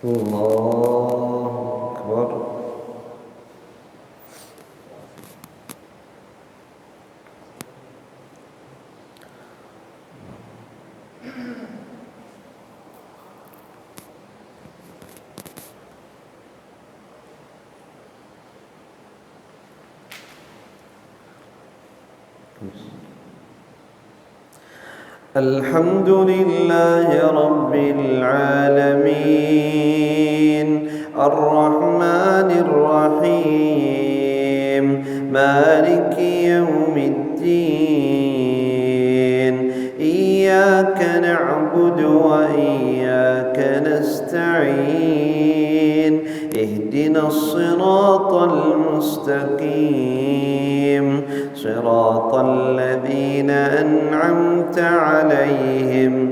الله أكبر. الحمد لله رب العالمين الرحمن الرحيم مالك يوم الدين إياك نعبد وإياك نستعين اهدنا الصراط المستقيم صراط الذين أنعمت عليهم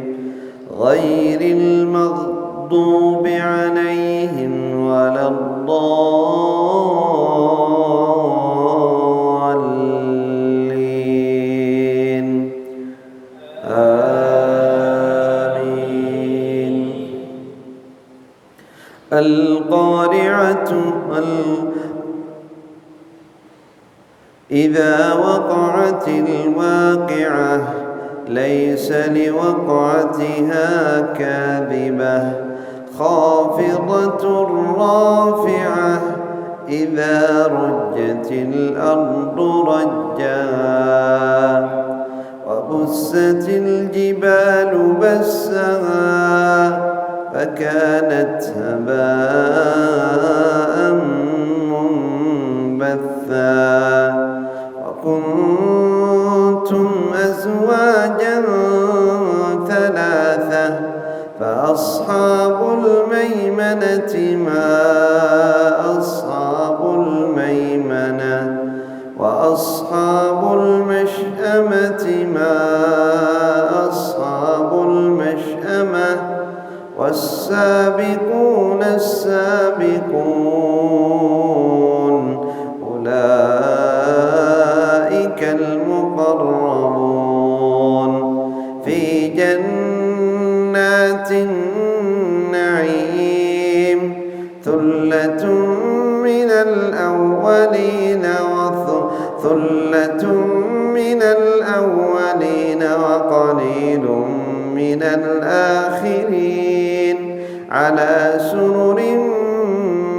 غير المغضوب عليهم ولا الضالين آمين. القارعة إذا وقعت الواقعة ليس لوقعتها كاذبة خافضة رافعة إذا رجت الأرض رجا وبست الجبال بسا فكانت هباء منبثا وكنتم أزواجا ثلاثة فأصحاب الميمنة ما أصحاب الميمنة وأصحاب المشأمة ما أصحاب المشأمة والسابقون السابقون أولئك المقربون في جنات النعيم ثلة من الأولين وقليل من الآخرين على سرر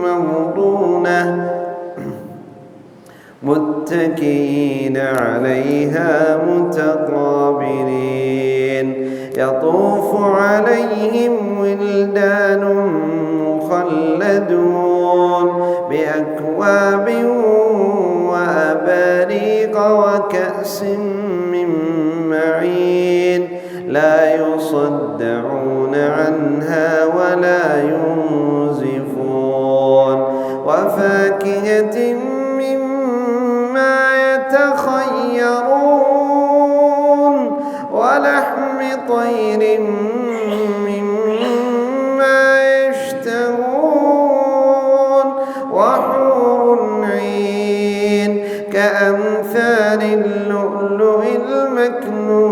موضونة متكئين عليها متقابلين يطوف عليهم ولدان مخلدون بأكواب وأباريق وكأس من معين لا يصدعون عنها ولا ينزفون وفاكهة مما يتخيرون ولحم طير مما يشتهون وحور عين كأمثال اللؤلؤ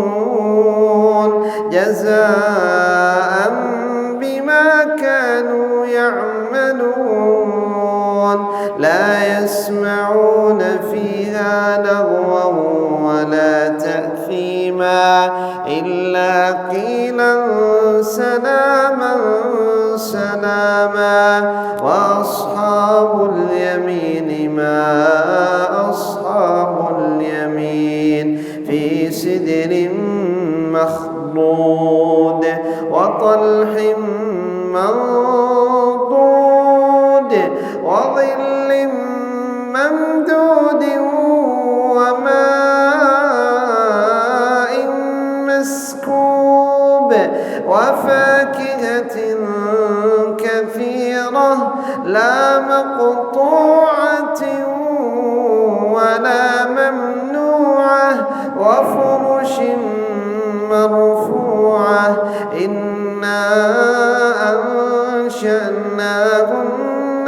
المكنون جزاء بما كانوا يعملون لا يسمعون فيها لغوا ولا تأثيما إلا قيلا سلاما سلاما وأصحاب اليمين ما أصحاب اليمين في سدر مخضود وطلح منضود وظل ممدود وماء مسكوب وفاكهة كثيرة لا مقطوعة ولا ممنوعة وفرش مرفوعة إنا أنشأناهن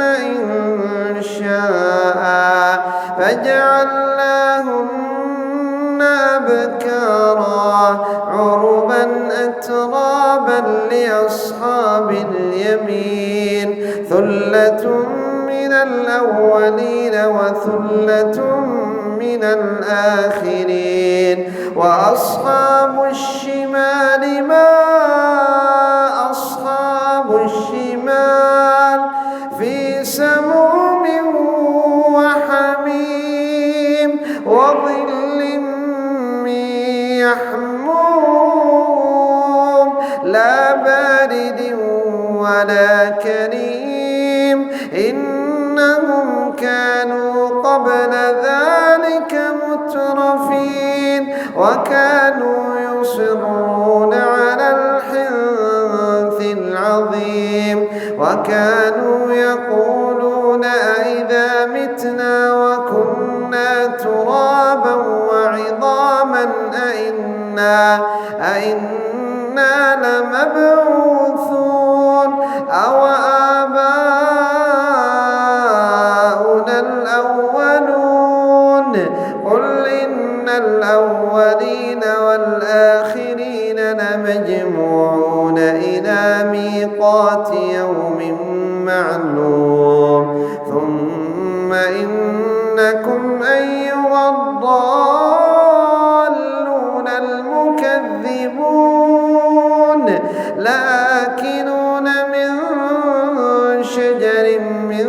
إنشاء فجعلناهن أبكارا عربا أترابا لأصحاب اليمين ثلة من الأولين وثلة من الآخرين وأصحاب الشمال ما أصحاب الشمال في سموم وحميم وظل من يحموم لا بارد ولا كريم إنهم كانوا قبل ذلك مترفين وكانوا يصرون على الحنث العظيم وكانوا يقولون أئذا متنا وكنا ترابا وعظاما أئنا لمبعوثون أو آباؤنا الأولون قل إن الأولين والآخرين لمجموعون إلى ميقات يوم معلوم ثم إنكم أيها الضالون المكذبون لآكلون من شجر من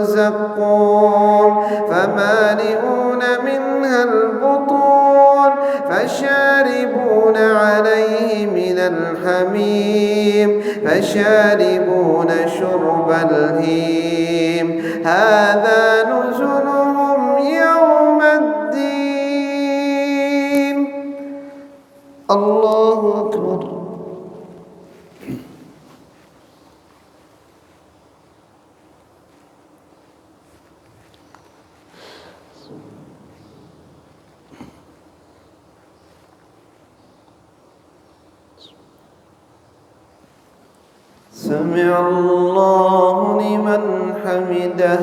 زقوم فمالئون منها البطون فشاربون عليه من الحميم فشاربون شرب الهيم هذا نزلهم يوم الدين. الله أكبر. سمع الله لمن حمده.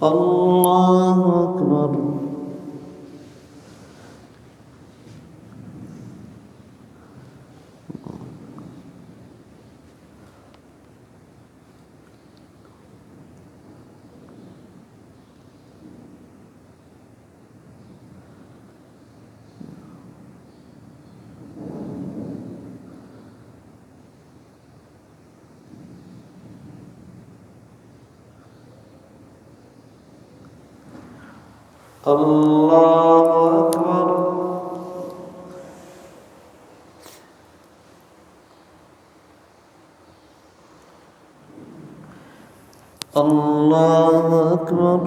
الله أكبر. الله أكبر. الله أكبر.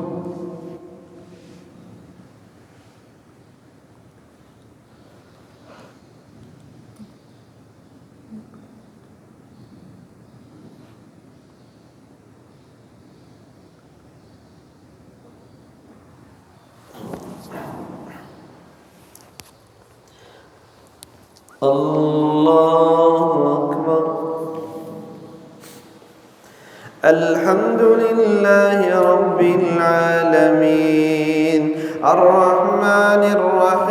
الله أكبر. الحمد لله رب العالمين الرحمن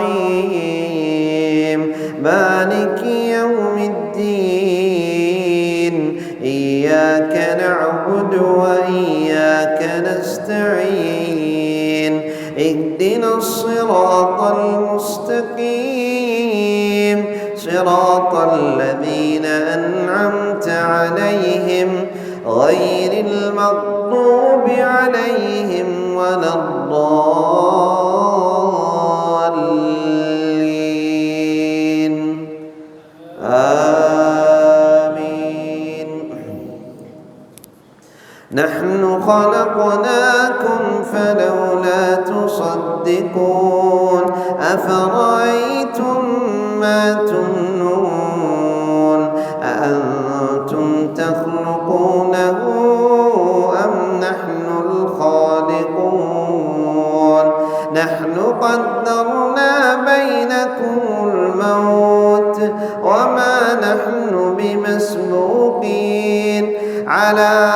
الرحيم مالك يوم الدين إياك نعبد وإياك نستعين اهدنا الصراط المستقيم صراط الذين أنعمت عليهم غير المغضوب عليهم ولا الضالين آمين. نحن خلقناكم فلولا تصدقون أفرأيتم ما تمنون أأنتم تخلقونه أم نحن الخالقون نحن قدرنا بينكم الموت وما نحن بمسبوقين على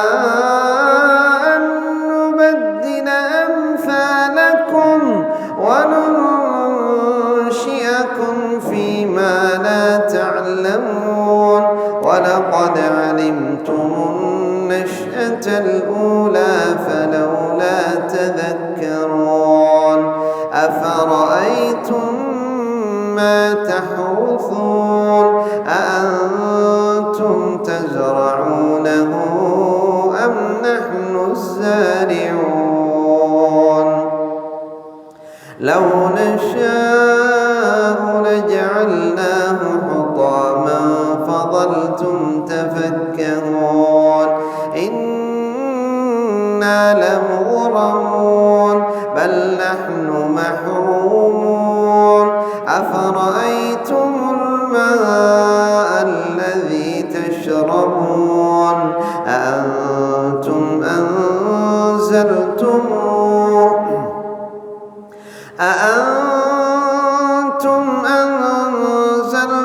الأولى فلولا تذكرون أفرأيتم ما تحرثون أأنتم تزرعونه أم نحن الزارعون لو نشاء لجعلناه حطاما فظلتم تفكهون إنا لمغرمون بل نحن محرومون أفرأيتم الماء الذي تشربون أأنتم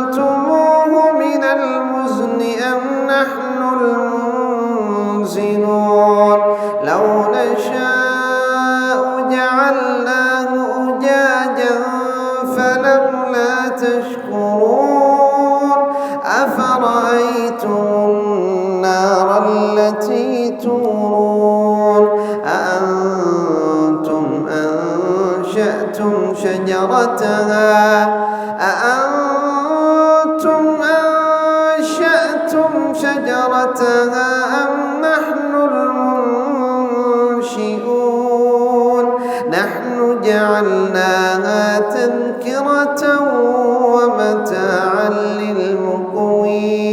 أنزلتموه من المزن أم نحن المنزلون لو نشاء جعلناه أجاجا فلولا تشكرون أفرأيتم النار التي تورون أأنتم أنشأتم شجرتها أم نحن المنشئون نحن جعلناها تذكرة ومتاعا للمقوين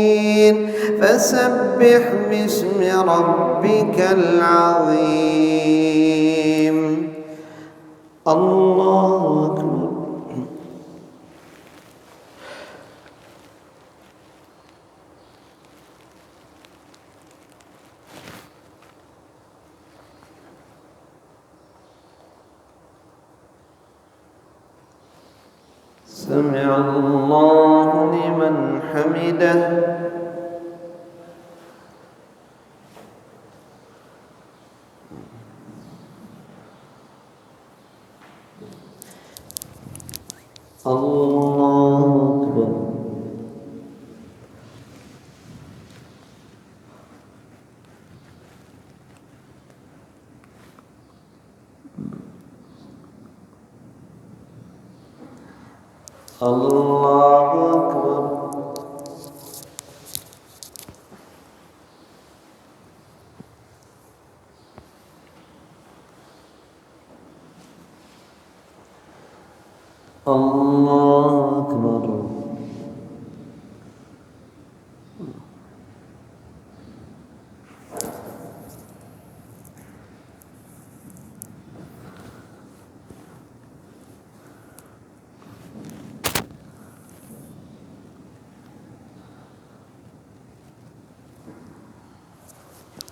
فسبح باسم ربك العظيم الله أكبر سمع الله لمن حمده الله أكبر الله أكبر الله أكبر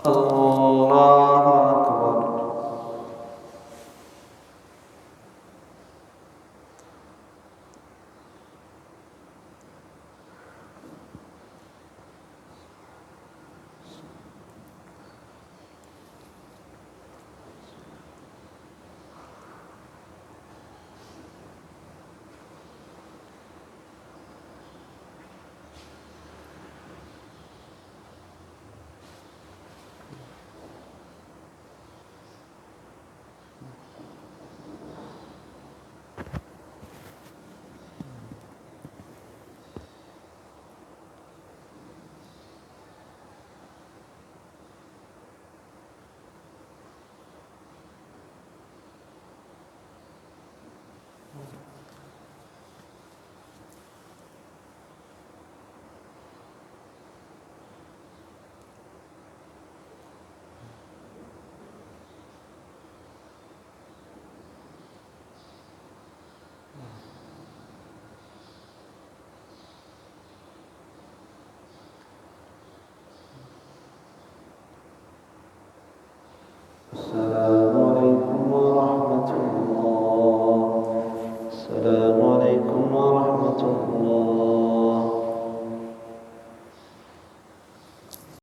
الله